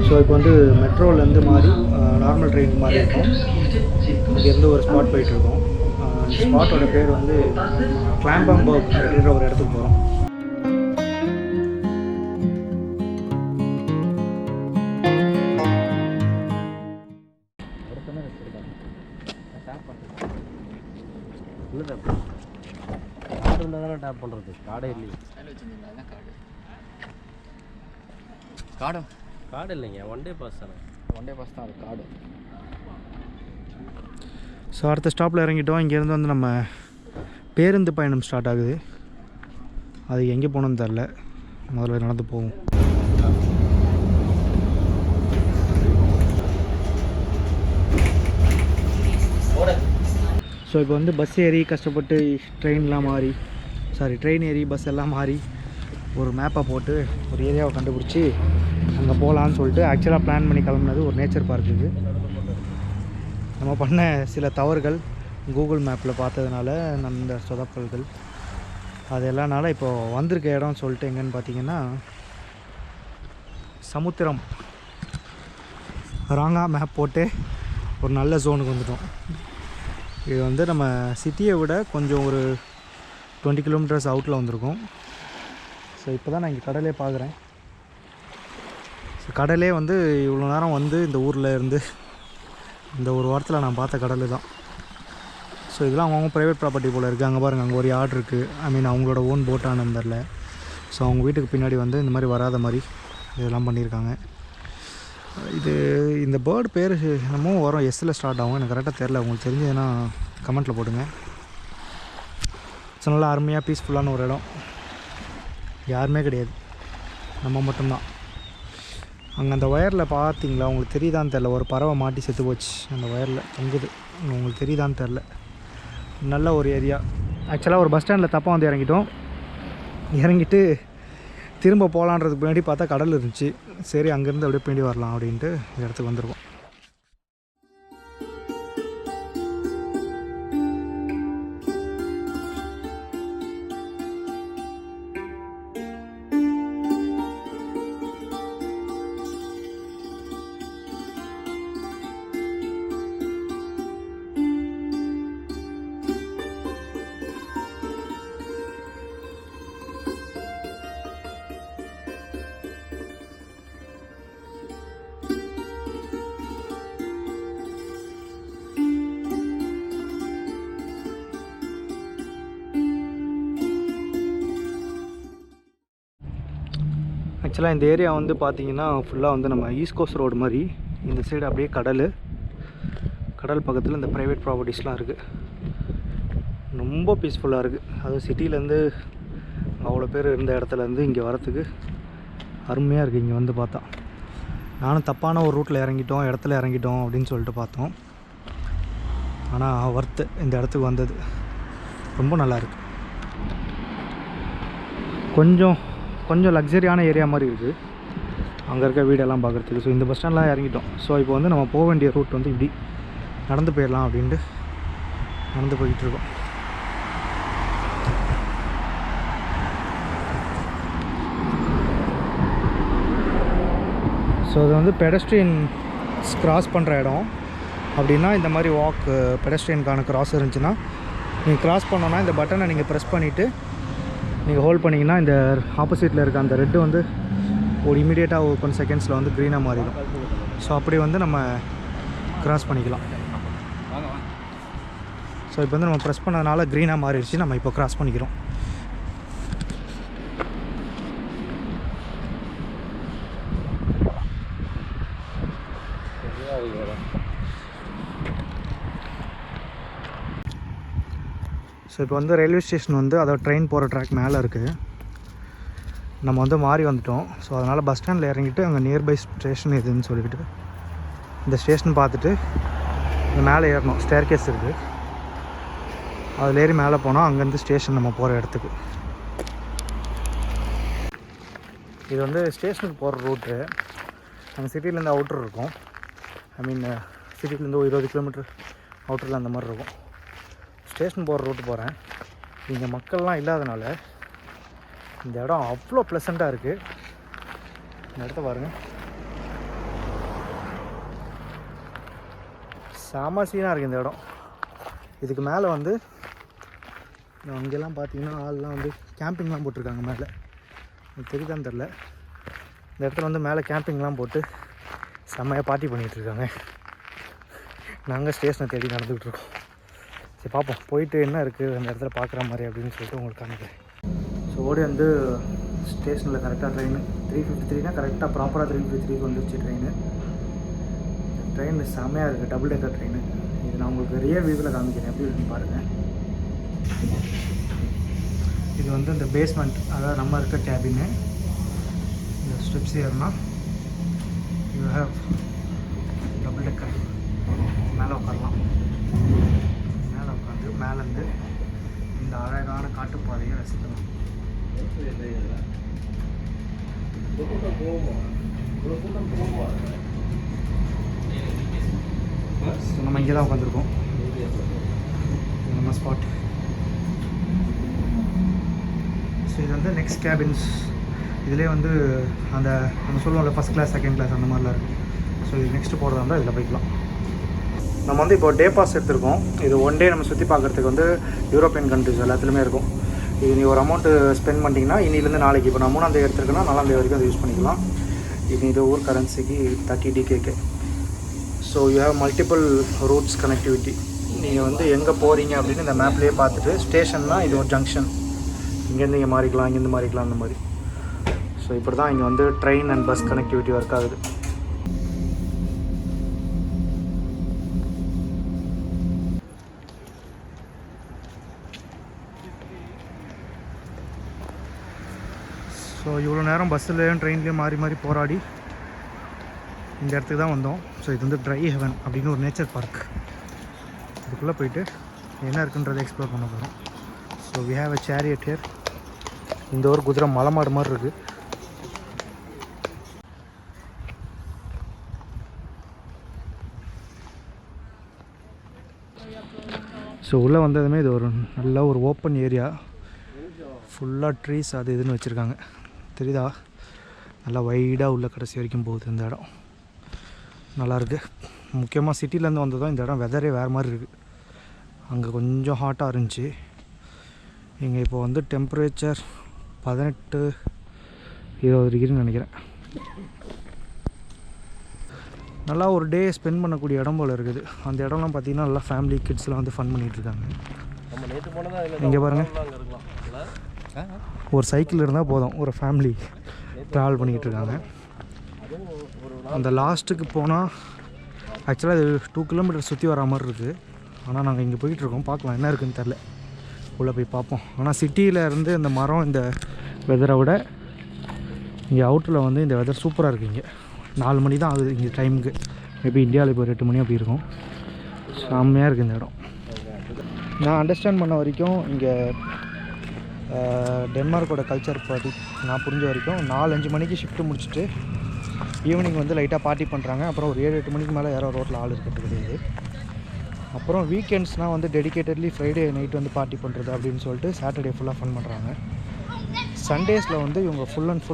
So இப்போ வந்து மெட்ரோலேருந்து மாறி நார்மல் ட்ரெயின் மாதிரி இருக்கும். இங்கேருந்து ஒரு ஸ்பாட் போயிட்டுருக்கோம். ஸ்பாட்டோட பேர் வந்து கிளாம்பம்பர்க் அப்படின்ற ஒரு இடத்துக்கு போகிறோம். டேப் பண்ணுறது காடே இல்லையே. காடு இல்லைங்க, ஒன் டே பாஸ் தானே. ஒன் டே பாஸ் தான் அது காடு. ஸோ அடுத்த ஸ்டாப்பில் இறங்கிட்டோம். இங்கேருந்து வந்து நம்ம பேருந்து பயணம் ஸ்டார்ட் ஆகுது. அது எங்கே போகணுன்னு தெரில, முதல்ல நடந்து போவோம். ஸோ இப்போ வந்து பஸ் ஏறி கஷ்டப்பட்டு ட்ரெயின் ஏறி பஸ் எல்லாம் மாறி ஒரு மேப்பை போட்டு ஒரு ஏரியாவை கண்டுபிடிச்சி அங்கே போகலான்னு சொல்லிட்டு ஆக்சுவலாக பிளான் பண்ணி கிளம்புனது ஒரு நேச்சர் பார்க்குக்கு. நம்ம பண்ண சில தவறுகள் கூகுள் மேப்பில் பார்த்ததுனால அந்த சொதப்பல்கள் அது எல்லாம்னால இப்போது வந்திருக்க இடம்னு சொல்லிட்டு எங்கன்னு பார்த்தீங்கன்னா சமுத்திரம். ராங்காக மேப் போட்டு ஒரு நல்ல ஜோனுக்கு வந்துட்டோம். இது வந்து நம்ம சிட்டியை விட கொஞ்சம் ஒரு 20 கிலோமீட்டர்ஸ் அவுட்டில் வந்திருக்கோம். ஸோ இப்போ தான் நான் இங்கே கடலே பார்க்குறேன். ஸோ கடலே வந்து இவ்வளோ நேரம் வந்து இந்த ஊரில் இருந்து இந்த ஒரு வாரத்தில் நான் பார்த்த கடல் தான். ஸோ இதெல்லாம் அவங்க ப்ரைவேட் ப்ராப்பர்ட்டி போல் இருக்குது. அங்கே பாருங்கள், அங்கே ஒரு யார்டு இருக்குது. அவங்களோட ஓன் போட்டானு தெரில. ஸோ அவங்க வீட்டுக்கு பின்னாடி வந்து இந்த மாதிரி வராத மாதிரி இதெல்லாம் பண்ணியிருக்காங்க. இந்த பேர்டு பேர் என்னமோ வரும், எஸ்ஸில் ஸ்டார்ட் ஆகும். எனக்கு கரெக்டாக தெரில. உங்களுக்கு தெரிஞ்சதுன்னா கமெண்ட்டில் போடுங்க. ஸோ நல்லா அருமையாக பீஸ்ஃபுல்லான ஒரு இடம். யாருமே கிடையாது, நம்ம மட்டும்தான். அங்கே அந்த ஒயரில் பார்த்தீங்களா, உங்களுக்கு தெரியுதான்னு தெரில, ஒரு பறவை மாட்டி செத்து போச்சு. அந்த ஒயரில் தொங்குது, உங்களுக்கு தெரியுதான்னு தெரில. நல்ல ஒரு ஏரியா. ஆக்சுவலாக ஒரு பஸ் ஸ்டாண்டில் தப்பாக வந்து இறங்கிட்டு திரும்ப போகலான்றதுக்கு முன்னாடி பார்த்தா கடல் இருந்துச்சு. சரி, அங்கேருந்து அப்படியே பின்னாடி வரலாம் அப்படின்ட்டு இந்த இடத்துக்கு வந்துருக்கோம். ஆக்சுவலாக இந்த ஏரியா வந்து பார்த்திங்கன்னா ஃபுல்லாக வந்து நம்ம ஈஸ்ட் கோஸ்ட் ரோடு மாதிரி. இந்த சைடு அப்படியே கடல் பக்கத்தில் இந்த ப்ரைவேட் ப்ராப்பர்ட்டிஸ்லாம் இருக்குது. ரொம்ப பீஸ்ஃபுல்லாக இருக்குது. அதுவும் சிட்டிலேருந்து அவ்வளோ பேர் இருந்த இடத்துலேருந்து இங்கே வரத்துக்கு அருமையாக இருக்குது. இங்கே வந்து பார்த்தா நானும் தப்பான ஒரு ரூட்டில் இறங்கிட்டோம் அப்படின்னு சொல்லிட்டு பார்த்தோம். ஆனால் ஒர்த்து இந்த இடத்துக்கு வந்தது. ரொம்ப நல்லாயிருக்கு. கொஞ்சம் லக்ஸரியான ஏரியா மாதிரி இருக்குது அங்கே இருக்க வீடெல்லாம் பார்க்குறதுக்கு. ஸோ இந்த பஸ் ஸ்டாண்ட்லாம் இறங்கிட்டோம். ஸோ இப்போ வந்து நம்ம போக வேண்டிய ரூட் வந்து இப்படி நடந்து போயிடலாம் அப்படின்ட்டு நடந்து போய்கிட்டுருக்கோம். ஸோ இது வந்து பெடஸ்ட்ரியன்ஸ் கிராஸ் பண்ணுற இடம். அப்படின்னா இந்த மாதிரி பெடஸ்ட்ரியனுக்கான கிராஸ் இருந்துச்சுன்னா நீங்கள் கிராஸ் பண்ணோன்னா இந்த பட்டனை நீங்கள் ப்ரெஸ் பண்ணிவிட்டு நீங்கள் ஹோல்ட் பண்ணிங்கன்னா இந்த ஆப்போசிட்டில் இருக்க அந்த ரெட்டு வந்து ஒரு இமீடியட்டாக ஒரு கொஞ்சம் செகண்ட்ஸில் வந்து க்ரீனாக மாறிடும். ஸோ அப்படி வந்து நம்ம கிராஸ் பண்ணிக்கலாம். ஸோ இப்போ வந்து நம்ம ப்ரெஸ் பண்ணதுனால க்ரீனாக மாறிடுச்சு. நம்ம இப்போ கிராஸ் பண்ணிக்கிறோம். ஸோ இப்போ வந்து ரயில்வே ஸ்டேஷன் வந்து அதோட ட்ரெயின் போகிற ட்ராக் மேலே இருக்குது. நம்ம வந்து மாறி வந்துட்டோம். ஸோ அதனால் பஸ் ஸ்டாண்டில் இறங்கிட்டு அங்கே நியர்பை ஸ்டேஷன் எதுன்னு சொல்லிக்கிட்டு இந்த ஸ்டேஷன் பார்த்துட்டு இந்த மேலே ஏறணும். ஸ்டேர்கேஸ் இருக்குது, அதில் ஏறி மேலே போனால் அங்கேருந்து ஸ்டேஷன் நம்ம போகிற இடத்துக்கு. இது வந்து ஸ்டேஷனுக்கு போகிற ரூட்டு. நாங்கள் சிட்டிலேருந்து அவுட்ரு இருக்கும். சிட்டிலேருந்து ஒரு 20 கிலோமீட்டர் அவுட்டரில் அந்த மாதிரி இருக்கும். ஸ்டேஷன் போகிற ரூட்டு போகிறேன். இங்கே மக்கள்லாம் இல்லாதனால இந்த இடம் அவ்வளோ ப்ளசண்ட்டாக இருக்குது. இந்த இடத்த பாருங்கள். செம சீனாக இருக்குது இந்த இடம். இதுக்கு மேலே வந்து அங்கெல்லாம் பார்த்தீங்கன்னா ஆள்லாம் வந்து கேம்பிங்லாம் போட்டிருக்காங்க மேலே. எனக்கு தெரியுதான்னு தெரில. இந்த இடத்துல வந்து மேலே கேம்பிங்லாம் போட்டு செம்மையாக பார்ட்டி பண்ணிகிட்ருக்காங்க. நாங்கள் ஸ்டேஷனை தேடி நடந்துக்கிட்ருக்கோம். சரி பார்ப்போம், போயிட்டு என்ன இருக்குது அந்த இடத்துல பார்க்குற மாதிரி அப்படின்னு சொல்லிட்டு உங்களுக்கு காமிக்கிறேன். ஸோ ஓடி வந்து ஸ்டேஷனில் கரெக்டாக ட்ரெயின் 3:53னா கரெக்டாக ப்ராப்பராக 3:53க்கு வந்துருச்சு ட்ரெயின். ட்ரெயின் செம்மையாக இருக்குது, டபுள் டேக்கர் ட்ரெயின். இது நான் உங்களுக்கு ரியல் வியூவில் காமிக்கிறேன், எப்படி இருக்குன்னு பாருங்கள். இது வந்து இந்த பேஸ்மெண்ட், அதாவது நம்ம இருக்க கேபின்னு. இந்த ஸ்டெப்ஸ் ஏறினா யூ ஹேவ் டபுள் டேக்கர். மேலே உட்காரலாம். மேலே உட்காந்து மேலேருந்து இந்த அழகான காட்டுப்பாதையை ரசிக்கலாம். ஸோ நம்ம இங்கே தான் உட்காந்துருக்கோம். நம்ம ஸ்பாட். ஸோ இது வந்து நெக்ஸ்ட் கேபின்ஸ். இதிலே வந்து அந்த நம்ம சொல்லுவோம்ல ஃபஸ்ட் கிளாஸ் செகண்ட் கிளாஸ் அந்த மாதிரிலாம் இருக்குது. ஸோ இது நெக்ஸ்ட்டு போகிறதா இருந்தால் இதில் போய்க்கலாம். நம்ம வந்து இப்போ டே பாஸ் எடுத்திருக்கோம். இது ஒன் டே நம்ம சுற்றி பார்க்குறதுக்கு வந்து யூரோப்பியன் கண்ட்ரிஸ் எல்லாத்துலேயுமே இருக்கும். இது நீ ஒரு அமௌண்ட்டு ஸ்பெண்ட் பண்ணிட்டீங்கன்னா இன்னிலேருந்து நாளைக்கு, இப்போ நான் 3ஆம் தேதி எடுத்துருக்கேன்னா 4ஆம் தேதி வரைக்கும் அதை யூஸ் பண்ணிக்கலாம். இது ஊர் கரன்சிக்கு 30 DKK. So you have multiple roots connectivity. நீங்கள் வந்து எங்கே போகிறீங்க அப்படின்னு இந்த மேப்லேயே பார்த்துட்டு, ஸ்டேஷன்னா இது ஒரு ஜங்ஷன், இங்கேருந்து இங்கே மாறிக்கலாம், இங்கேருந்து மாறிக்கலாம் அந்த மாதிரி. ஸோ இப்படி தான் இங்கே வந்து train and bus connectivity work ஆகுது. ஸோ இவ்வளோ நேரம் பஸ்ஸுலேயும் ட்ரெயின்லேயும் மாறி மாறி போராடி இந்த இடத்துக்கு தான் வந்தோம். ஸோ இது வந்து ட்ரை ஹெவன் அப்படின்னு ஒரு நேச்சர் பார்க். இதுக்குள்ளே போயிட்டு என்ன இருக்குன்றதை எக்ஸ்ப்ளோர் பண்ண போகிறோம். So we have a chariot here. இந்த ஒரு குதிரை மலை மாடு மாதிரி இருக்குது. ஸோ உள்ளே வந்ததுமே இது ஒரு நல்ல ஒரு ஓப்பன் ஏரியா, ஃபுல்லாக ட்ரீஸ் அது இதுன்னு வச்சுருக்காங்க. தெரியுதா? நல்லா வைடாக உள்ள கடைசி வரைக்கும் போகுது இந்த இடம். நல்லாயிருக்கு. முக்கியமாக சிட்டிலேருந்து வந்ததும் இந்த இடம் வெதரே வேறு மாதிரி இருக்குது. அங்கே கொஞ்சம் ஹாட்டாக இருந்துச்சு. இங்கே இப்போ வந்து டெம்பரேச்சர் 18-20 டிகிரின்னு நினைக்கிறேன். நல்லா ஒரு டே ஸ்பெண்ட் பண்ணக்கூடிய இடம் போல் இருக்குது. அந்த இடம்லாம் பார்த்திங்கன்னா நல்லா ஃபேமிலி கிட்ஸ்லாம் வந்து ஃபன் பண்ணிகிட்ருக்காங்க. இங்கே பாருங்கள், ஒரு சைக்கிள் இருந்தால் போதும், ஒரு ஃபேமிலி ட்ராவல் பண்ணிக்கிட்டு இருக்காங்க. அந்த லாஸ்ட்டுக்கு போனால் ஆக்சுவலாக இது 2 கிலோமீட்டர் சுற்றி வர மாதிரி இருக்குது. ஆனால் நாங்கள் இங்கே போயிட்டுருக்கோம், பார்க்கலாம் என்ன இருக்குதுன்னு தெரில. உள்ளே போய் பார்ப்போம். ஆனால் சிட்டியில் இருந்து இந்த மரம் இந்த வெதரை விட இங்கே அவுட்டரில் வந்து இந்த வெதர் சூப்பராக இருக்குது. இங்கே 4 மணி தான் ஆகுது இங்கே டைமுக்கு. மேபி இந்தியாவில் இப்போ 8 மணி அப்படி இருக்கும். செம்மையாக இருக்குது இந்த இடம். நான் அண்டர்ஸ்டாண்ட் பண்ண வரைக்கும் இங்கே டென்மார்க்கோட கல்ச்சர் பற்றி நான் புரிஞ்ச வரைக்கும் 4-5 மணிக்கு ஷிஃப்ட்டு முடிச்சுட்டு ஈவினிங் வந்து லைட்டாக பார்ட்டி பண்ணுறாங்க. அப்புறம் ஒரு 7-8 மணிக்கு மேலே யாரோ ரோட்டில் ஆள் இருக்கிறது கிடையாது. அப்புறம் வீக்கெண்ட்ஸ்னால் வந்து டெடிக்கேட்டட்லி ஃப்ரைடே நைட் வந்து பார்ட்டி பண்ணுறது அப்படின்னு சொல்லிட்டு சாட்டர்டே ஃபுல்லாக ஃபன் பண்ணுறாங்க. சண்டேஸில் வந்து இவங்க full and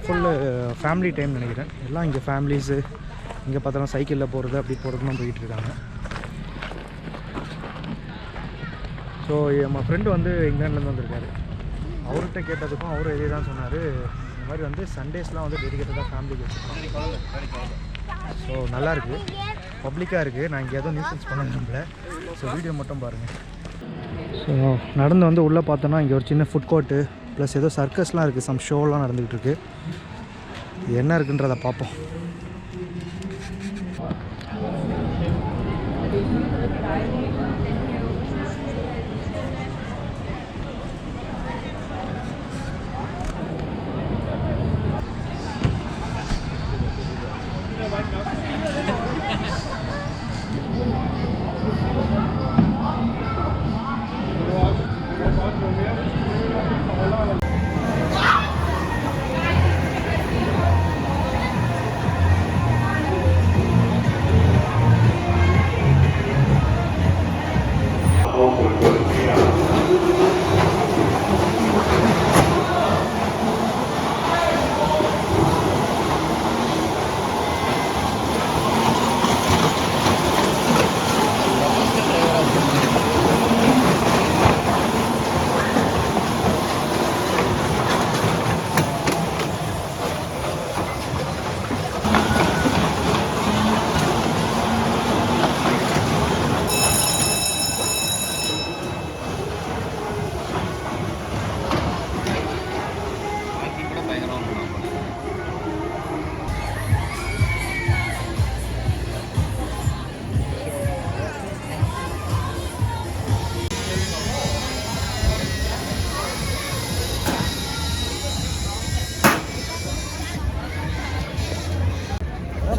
full family time நினைக்கிறேன். எல்லாம் இங்கே ஃபேமிலிஸு இங்கே பார்த்தாலும் சைக்கிளில் போகிறது அப்படி போகிறதுலாம் போயிட்டுருக்காங்க. ஸோ நம்ம ஃப்ரெண்டு வந்து இங்கிலாண்ட்லேருந்து வந்திருக்காரு. அவர்கிட்ட கேட்டதுக்கும் அவரும் இதே தான் சொன்னார். இந்த மாதிரி வந்து சண்டேஸ்லாம் வந்து டெடிக்கேட்டடாக ஃபேமிலிக்கு வச்சுருக்காங்க. ஸோ நல்லாயிருக்கு, பப்ளிக்காக இருக்குது. நான் இங்கே எதுவும் நியூசன்ஸ் பண்ண விரும்பல. ஸோ வீடியோ மட்டும் பாருங்கள். ஸோ நடந்து வந்து உள்ளே பார்த்தோன்னா இங்கே ஒரு சின்ன ஃபுட் கோர்ட்டு ப்ளஸ் ஏதோ சர்க்கஸ்லாம் இருக்குது, சம் ஷோலாம் நடந்துக்கிட்டு இருக்குது. இது என்ன இருக்குன்றதை பார்ப்போம்.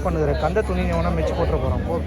பண்ணுற கந்த துணி வேணா மெச்சு போட்டுற போகிறோம் போ.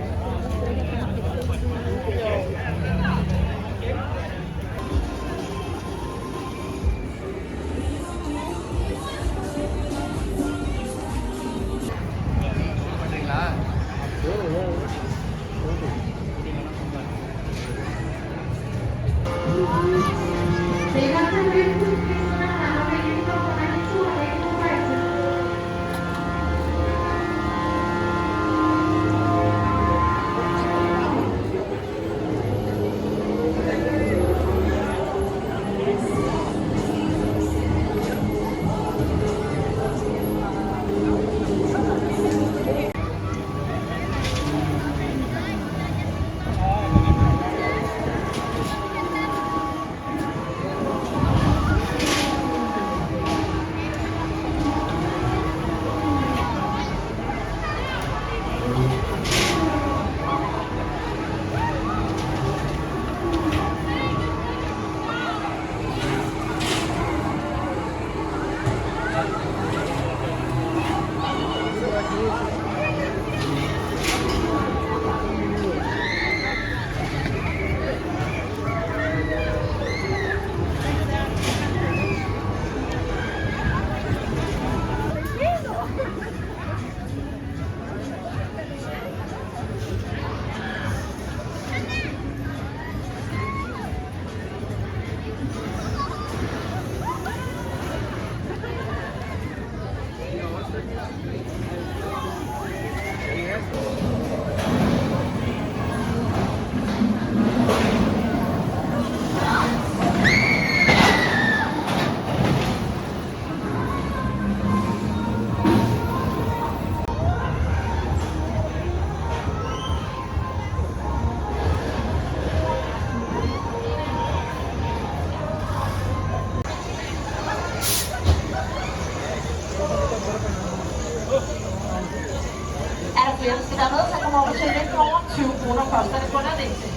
flere skal med, så kommer over til lidt over 20 kroner koster det kun at læse.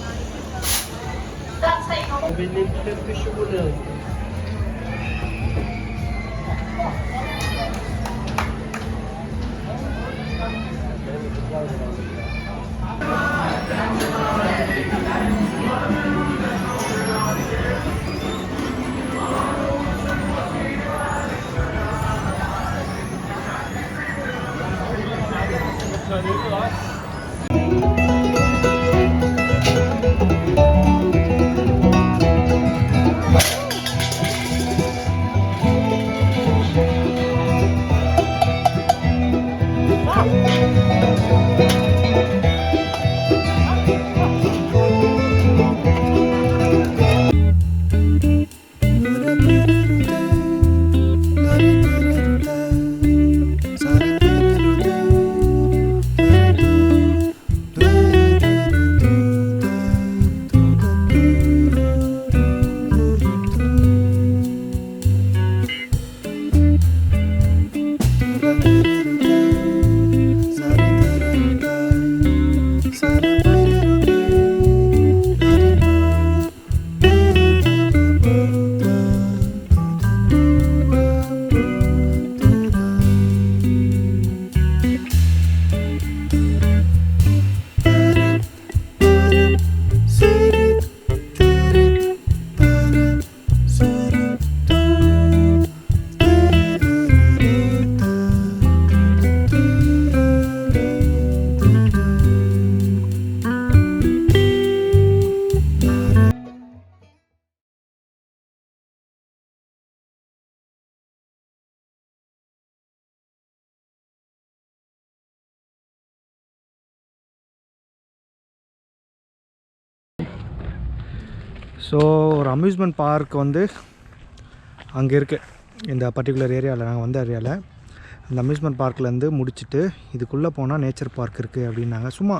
Der er 3 nummer. Jeg vil lægge kæmpe chokolade. So ஒரு அம்யூஸ்மெண்ட் பார்க் வந்து அங்கே இருக்குது இந்த பர்டிகுலர் ஏரியாவில். நாங்கள் வந்த ஏரியாவில் அந்த அம்யூஸ்மெண்ட் பார்க்லேருந்து முடிச்சுட்டு இதுக்குள்ளே போனால் நேச்சர் பார்க் இருக்குது அப்படின்னாங்க. சும்மா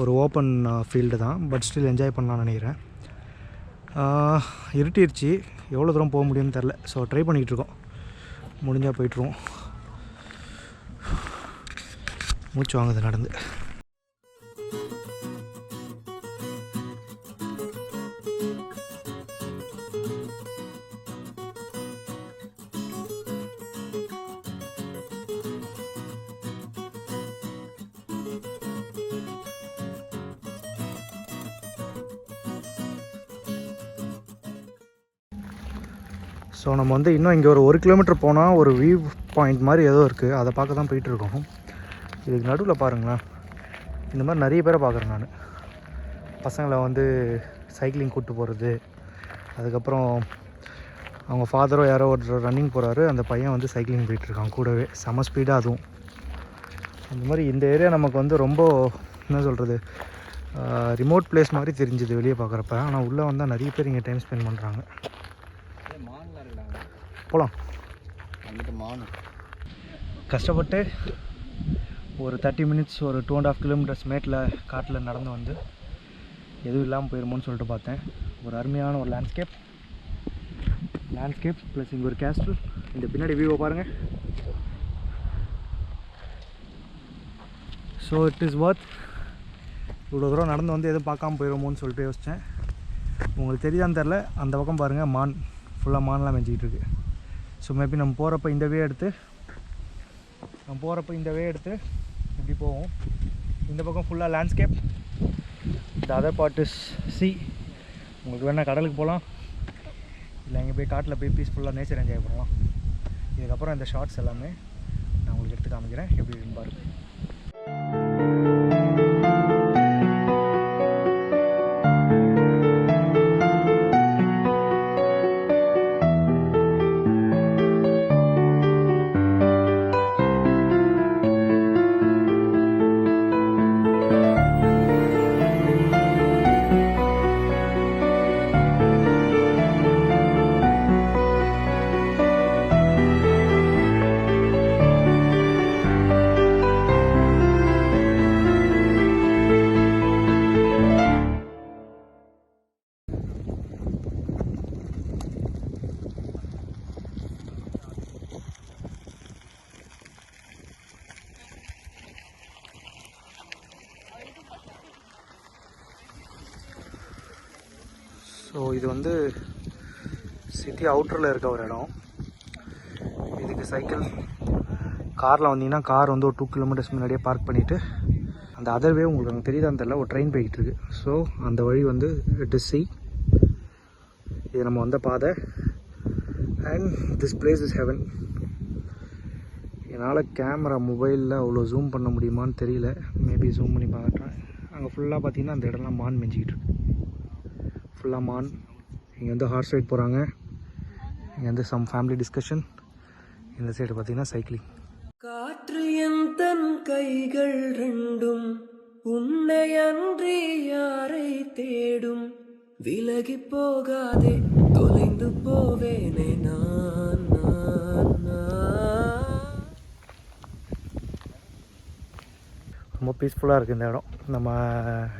ஒரு ஓப்பன் ஃபீல்டு தான், பட் ஸ்டில் என்ஜாய் பண்ணலாம்னு நினைக்கிறேன். இருட்டிடுச்சு, எவ்வளோ தூரம் போக முடியும்னு தெரில. ஸோ ட்ரை பண்ணிக்கிட்டுருக்கோம், முடிஞ்சால் போய்ட்டுருவோம். மூச்சு வாங்குது நடந்து. ஸோ நம்ம வந்து இன்னும் இங்கே ஒரு 1 கிலோமீட்டர் போனால் ஒரு வியூ பாயிண்ட் மாதிரி ஏதோ இருக்குது, அதை பார்க்க தான் போயிட்டுருக்கோம். இதுக்கு நடுவில் பாருங்களேன், இந்த மாதிரி நிறைய பேரை பார்க்குறேன் நான். பசங்களை வந்து சைக்கிளிங் கூப்பிட்டு போகிறது, அதுக்கப்புறம் அவங்க ஃபாதரோ யாரோ ஒரு ரன்னிங் போகிறாரு, அந்த பையன் வந்து சைக்கிளிங் போயிட்டுருக்கான் கூடவே, செம ஸ்பீடாக. அதுவும் அந்த மாதிரி இந்த ஏரியா நமக்கு வந்து ரொம்ப என்ன சொல்கிறது, ரிமோட் பிளேஸ் மாதிரி தெரிஞ்சுது வெளியே பார்க்குறப்ப. ஆனால் உள்ளே வந்தால் நிறைய பேர் இங்கே டைம் ஸ்பெண்ட் பண்ணுறாங்க. போகலாம். கஷ்டப்பட்டு ஒரு 30 மினிட்ஸ் ஒரு 2.5 கிலோமீட்டர்ஸ் மேட்டில் காட்டில் நடந்து வந்து எதுவும் இல்லாமல் போயிருமோன்னு சொல்லிட்டு பார்த்தேன். ஒரு அருமையான ஒரு லேண்ட்ஸ்கேப் ப்ளஸ் இங்கே ஒரு கேஸ்டல். இந்த பின்னாடி வியூவை பாருங்கள். So it is worth. இவ்வளோ தூரம் நடந்து வந்து எதுவும் பார்க்காம போயிடுமோன்னு சொல்லிட்டு யோசித்தேன். உங்களுக்கு தெரியான்னு தெரில, அந்த பக்கம் பாருங்கள், மான் ஃபுல்லாக மான்லாம் மேய்ஞ்சிக்கிட்டு இருக்குது. ஸோ மேபி நம்ம போகிறப்ப இந்த வே எடுத்து இப்படி போவோம். இந்த பக்கம் ஃபுல்லாக லேண்ட்ஸ்கேப், இந்த அதர் பார்ட் இஸ் சி. உங்களுக்கு வேணால் கடலுக்கு போகலாம், இல்லை இங்கே போய் காட்டில் போய் பீஸ்ஃபுல்லாக நேச்சர் என்ஜாய் பண்ணலாம். இதுக்கப்புறம் இந்த ஷார்ட்ஸ் எல்லாமே நான் உங்களுக்கு எடுத்து காமிக்கிறேன், எப்படி இருக்குன்னு பாருங்கள். ஸோ இது வந்து சிட்டி அவுட்டரில் இருக்க ஒரு இடம். இதுக்கு சைக்கிள், காரில் வந்தீங்கன்னா கார் வந்து ஒரு 2 கிலோமீட்டர்ஸ் முன்னாடியே பார்க் பண்ணிவிட்டு, அந்த அதர்வே உங்களுக்கு அங்கே தெரியுதான்னு தெரியல, ஒரு ட்ரெயின் போய்கிட்டு இருக்கு. ஸோ அந்த வழி வந்து இட் இஸ் சி. இது நம்ம வந்த பாதை. And this place is heaven. என்னால் கேமரா மொபைலில் அவ்வளோ ஜூம் பண்ண முடியுமான்னு தெரியல, மேபி ஜூம் பண்ணி பார்க்குறேன். அங்கே ஃபுல்லாக பார்த்தீங்கன்னா அந்த இடம்லாம் மான் மெஞ்சிக்கிட்டு இருக்கு, ஃபுல்லாக மான். இங்கே வந்து ஹார்ஸ் ரைட் போகிறாங்க, இங்கே வந்து சம் ஃபேமிலி டிஸ்கஷன். இந்த சைடு பார்த்தீங்கன்னா சைக்கிளிங். காற்று என் தன் கைகள் ரெண்டும் உன்னை அன்றி யாரை தேடும், விலகி போகாதே தொலைந்து போவேனே நான் நான் நான். ரொம்ப பீஸ்ஃபுல்லாக இருக்குது இந்த இடம். நம்ம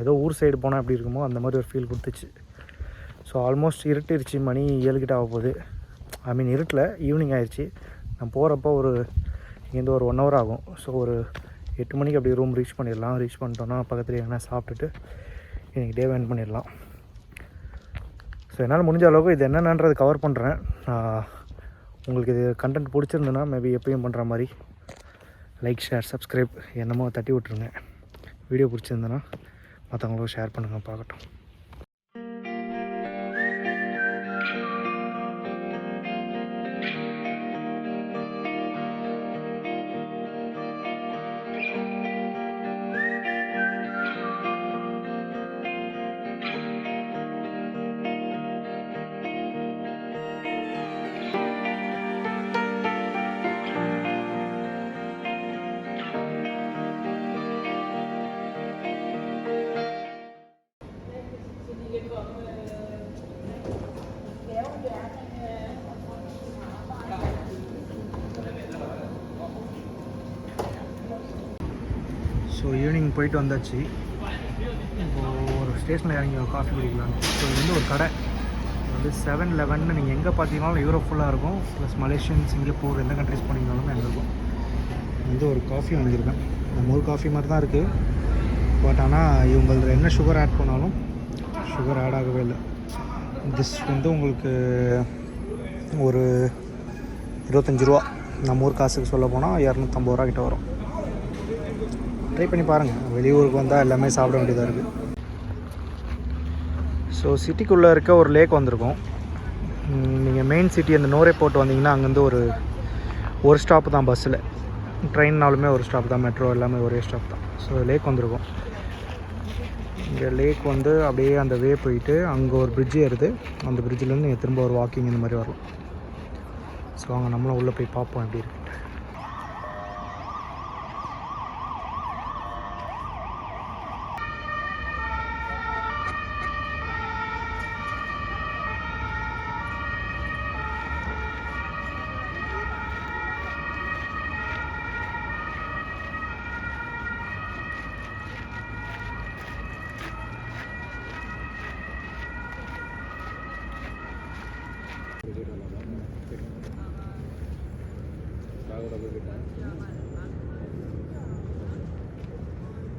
ஏதோ ஊர் சைடு போனால் எப்படி இருக்குமோ அந்த மாதிரி ஒரு ஃபீல் கொடுத்துச்சு. ஸோ ஆல்மோஸ்ட் இருட்டிருச்சு, மணி 7 கிட்ட ஆக போகுது. ஐ மீன் இருட்டில் ஈவினிங் ஆயிடுச்சு. நான் போகிறப்போ ஒரு இங்கேருந்து ஒரு 1 ஹவர் ஆகும். ஸோ ஒரு 8 மணிக்கு அப்படி ரூம் ரீச் பண்ணிடலாம். ரீச் பண்ணிட்டோன்னா பக்கத்துலேயே எங்கன்னா சாப்பிட்டுட்டு இன்றைக்கி டே எண்ட் பண்ணிடலாம். ஸோ என்னால் முடிஞ்ச அளவுக்கு இது என்னென்னன்றது கவர் பண்ணுறேன். உங்களுக்கு இது கண்டென்ட் பிடிச்சிருந்துன்னா மேபி எப்பயும் பண்ணுற மாதிரி லைக், ஷேர், சப்ஸ்கிரைப் என்னமோ தட்டி விட்ருங்க. வீடியோ பிடிச்சிருந்தேன்னா மற்றவங்களுக்கும் ஷேர் பண்ணுங்கள், பார்க்கட்டும். ஸோ ஈவினிங் போயிட்டு வந்தாச்சு. இப்போது ஒரு ஸ்டேஷனில் இறங்கி ஒரு காஃபி குடிக்கலான்னு. ஸோ இது வந்து ஒரு கடை, இது வந்து 7-11. நீங்கள் எங்கே பார்த்தீங்கன்னாலும் யூரோப் ஃபுல்லாக இருக்கும், ப்ளஸ் மலேசியன், சிங்கப்பூர், எந்த கண்ட்ரிஸ் போனீங்கனாலும் அங்கே இருக்கும். வந்து ஒரு காஃபி வாங்கியிருக்கேன். நம்ம ஒரு காஃபி மாதிரி தான் இருக்குது, பட் ஆனால் இவங்கள என்ன சுகர் ஆட் பண்ணாலும் சுகர் ஆட் ஆகவே இல்லை. திஸ் வந்து உங்களுக்கு ஒரு 25 ரூபா, நம்ம ஊர் காசுக்கு சொல்ல போனால் 250 ரூபா கிட்ட வரும். ட்ரை பண்ணி பாருங்கள். வெளியூருக்கு வந்தால் எல்லாமே சாப்பிட வேண்டியதாக இருக்குது. ஸோ சிட்டிக்குள்ளே இருக்க ஒரு லேக் வந்திருக்கோம். நீங்கள் மெயின் சிட்டி அந்த நோரே போட்டு வந்தீங்கன்னா அங்கேருந்து ஒரு ஸ்டாப்பு தான் பஸ்ஸில். ட்ரெயின்னாலுமே ஒரு ஸ்டாப் தான், மெட்ரோ எல்லாமே ஒரே ஸ்டாப் தான். ஸோ லேக் வந்திருக்கும். இங்கே லேக் வந்து அப்படியே அந்த வே போயிட்டு அங்கே ஒரு பிரிட்ஜ் ஏறுது. அந்த பிரிட்ஜிலேருந்து நீங்கள் திரும்ப ஒரு வாக்கிங் இந்த மாதிரி வரலாம். ஸோ அங்கே நம்மளும் உள்ளே போய் பார்ப்போம் எப்படி இருக்கு.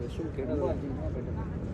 ரெஸ்ட் ரூம் கேட்டு